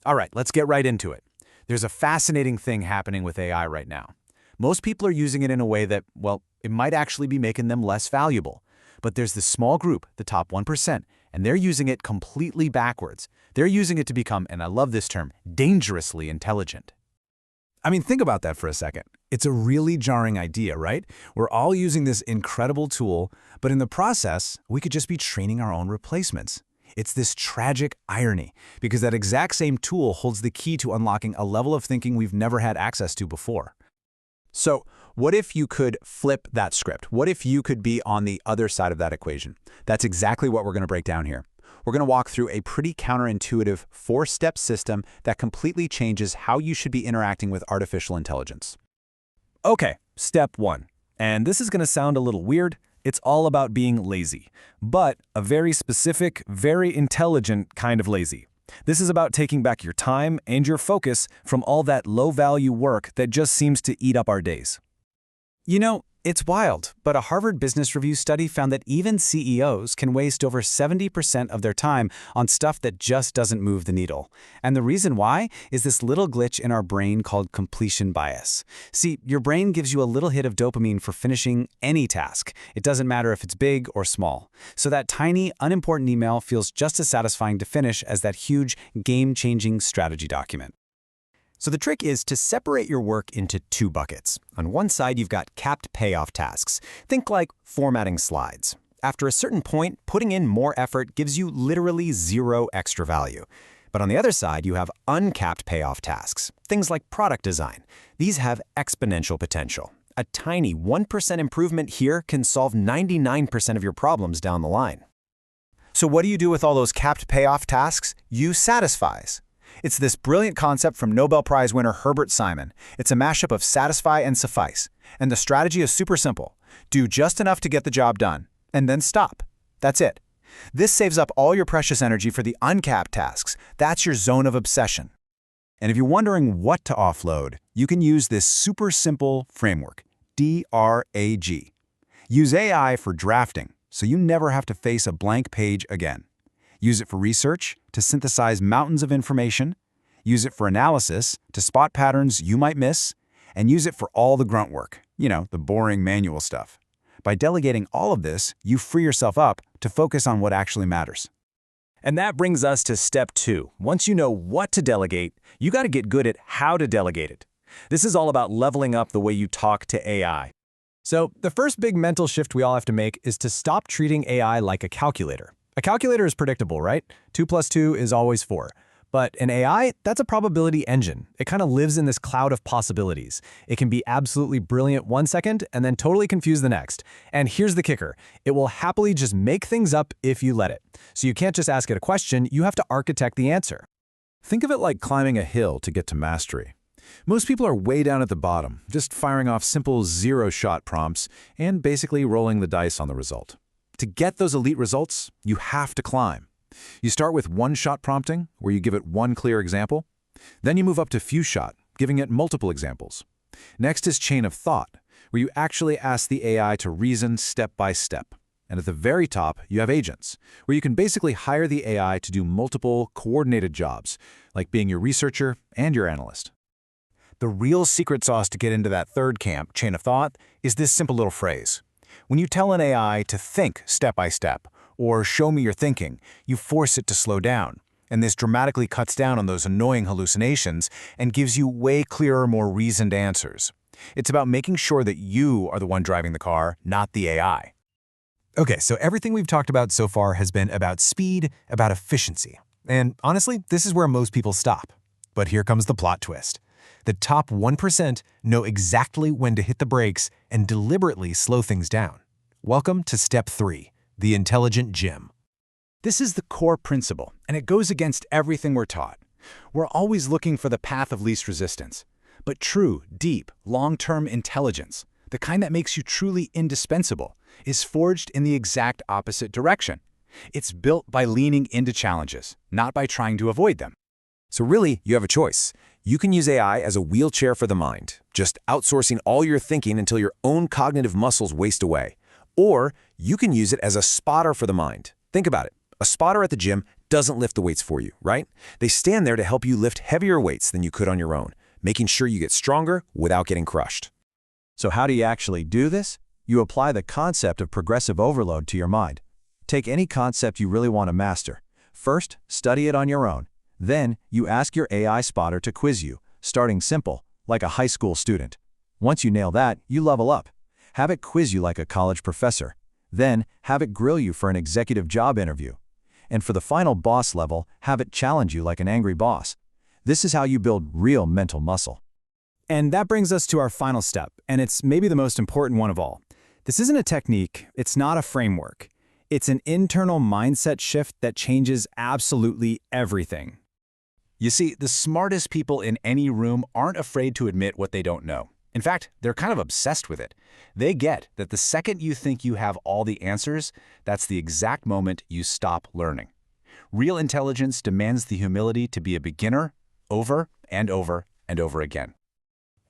All right, let's get right into it. There's a fascinating thing happening with AI right now. Most people are using it in a way that, well, it might actually be making them less valuable. But there's this small group, the top 1%, and they're using it completely backwards. They're using it to become, and I love this term, dangerously intelligent. I mean, think about that for a second. It's a really jarring idea, right? We're all using this incredible tool, but in the process, we could just be training our own replacements. It's this tragic irony, because that exact same tool holds the key to unlocking a level of thinking we've never had access to before. So, what if you could flip that script? What if you could be on the other side of that equation? That's exactly what we're going to break down here. We're going to walk through a pretty counterintuitive 4-step system that completely changes how you should be interacting with artificial intelligence. Okay, step 1. And this is going to sound a little weird. It's all about being lazy, but a very specific, very intelligent kind of lazy. This is about taking back your time and your focus from all that low-value work that just seems to eat up our days. You know, it's wild, but a Harvard Business Review study found that even CEOs can waste over 70% of their time on stuff that just doesn't move the needle. And the reason why is this little glitch in our brain called completion bias. See, your brain gives you a little hit of dopamine for finishing any task. It doesn't matter if it's big or small. So that tiny, unimportant email feels just as satisfying to finish as that huge, game-changing strategy document. So the trick is to separate your work into 2 buckets. On one side, you've got capped payoff tasks. Think like formatting slides. After a certain point, putting in more effort gives you literally 0 extra value. But on the other side, you have uncapped payoff tasks. Things like product design. These have exponential potential. A tiny 1% improvement here can solve 99% of your problems down the line. So what do you do with all those capped payoff tasks? You satisfies. It's this brilliant concept from Nobel Prize winner Herbert Simon. It's a mashup of satisfy and suffice. And the strategy is super simple. Do just enough to get the job done, and then stop. That's it. This saves up all your precious energy for the uncapped tasks. That's your zone of obsession. And if you're wondering what to offload, you can use this super simple framework, DRAG. Use AI for drafting, so you never have to face a blank page again. Use it for research, to synthesize mountains of information. Use it for analysis, to spot patterns you might miss. And use it for all the grunt work, the boring manual stuff. By delegating all of this, you free yourself up to focus on what actually matters. And that brings us to step 2. Once you know what to delegate, you got to get good at how to delegate it. This is all about leveling up the way you talk to AI. So the first big mental shift we all have to make is to stop treating AI like a calculator. A calculator is predictable, right? 2 plus 2 is always 4. But an AI, that's a probability engine. It kind of lives in this cloud of possibilities. It can be absolutely brilliant one second and then totally confused the next. And here's the kicker. It will happily just make things up if you let it. So you can't just ask it a question, you have to architect the answer. Think of it like climbing a hill to get to mastery. Most people are way down at the bottom, just firing off simple 0-shot prompts and basically rolling the dice on the result. To get those elite results, you have to climb. You start with 1-shot prompting, where you give it one clear example. Then you move up to few-shot, giving it multiple examples. Next is chain of thought, where you actually ask the AI to reason step by step. And at the very top, you have agents, where you can basically hire the AI to do multiple coordinated jobs, like being your researcher and your analyst. The real secret sauce to get into that third camp, chain of thought, is this simple little phrase. When you tell an AI to think step by step, or show me your thinking, you force it to slow down. And this dramatically cuts down on those annoying hallucinations and gives you way clearer, more reasoned answers. It's about making sure that you are the one driving the car, not the AI. Okay, so everything we've talked about so far has been about speed, about efficiency. And honestly, this is where most people stop. But here comes the plot twist. The top 1% know exactly when to hit the brakes and deliberately slow things down. Welcome to step 3, the intelligent gym. This is the core principle, and it goes against everything we're taught. We're always looking for the path of least resistance. But true, deep, long-term intelligence, the kind that makes you truly indispensable, is forged in the exact opposite direction. It's built by leaning into challenges, not by trying to avoid them. So really, you have a choice. You can use AI as a wheelchair for the mind, just outsourcing all your thinking until your own cognitive muscles waste away. Or you can use it as a spotter for the mind. Think about it. A spotter at the gym doesn't lift the weights for you, right? They stand there to help you lift heavier weights than you could on your own, making sure you get stronger without getting crushed. So how do you actually do this? You apply the concept of progressive overload to your mind. Take any concept you really want to master. First, study it on your own. Then, you ask your AI spotter to quiz you, starting simple, like a high school student. Once you nail that, you level up. Have it quiz you like a college professor. Then, have it grill you for an executive job interview. And for the final boss level, have it challenge you like an angry boss. This is how you build real mental muscle. And that brings us to our final step, and it's maybe the most important one of all. This isn't a technique, it's not a framework. It's an internal mindset shift that changes absolutely everything. You see, the smartest people in any room aren't afraid to admit what they don't know. In fact, they're kind of obsessed with it. They get that the second you think you have all the answers, that's the exact moment you stop learning. Real intelligence demands the humility to be a beginner over and over and over again.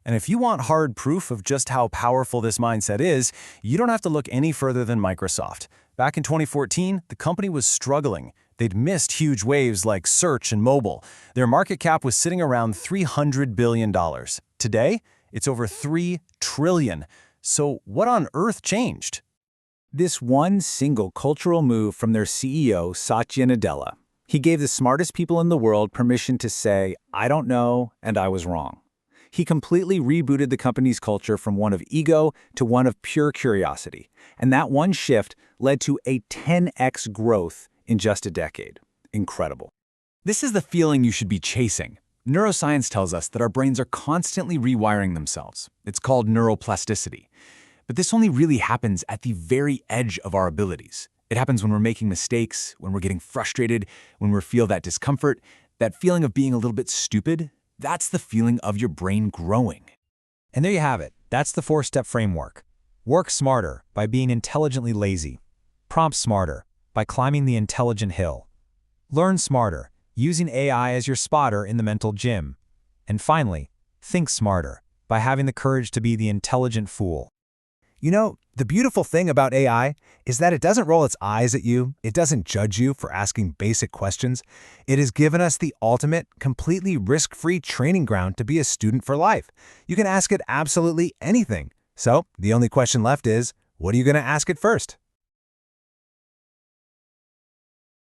And if you want hard proof of just how powerful this mindset is, you don't have to look any further than Microsoft. Back in 2014, the company was struggling. They'd missed huge waves like search and mobile. Their market cap was sitting around $300 billion. Today, it's over $3 trillion. So what on earth changed? This one single cultural move from their CEO, Satya Nadella. He gave the smartest people in the world permission to say, "I don't know, and I was wrong." He completely rebooted the company's culture from one of ego to one of pure curiosity. And that one shift led to a 10x growth in just a decade. Incredible. This is the feeling you should be chasing. Neuroscience tells us that our brains are constantly rewiring themselves. It's called neuroplasticity. But this only really happens at the very edge of our abilities. It happens when we're making mistakes, when we're getting frustrated, when we feel that discomfort, that feeling of being a little bit stupid. That's the feeling of your brain growing. And there you have it. That's the 4-step framework. Work smarter by being intelligently lazy. Prompt smarter by climbing the intelligent hill. Learn smarter, using AI as your spotter in the mental gym. And finally, think smarter by having the courage to be the intelligent fool. You know, the beautiful thing about AI is that it doesn't roll its eyes at you. It doesn't judge you for asking basic questions. It has given us the ultimate, completely risk-free training ground to be a student for life. You can ask it absolutely anything. So the only question left is, what are you going to ask it first?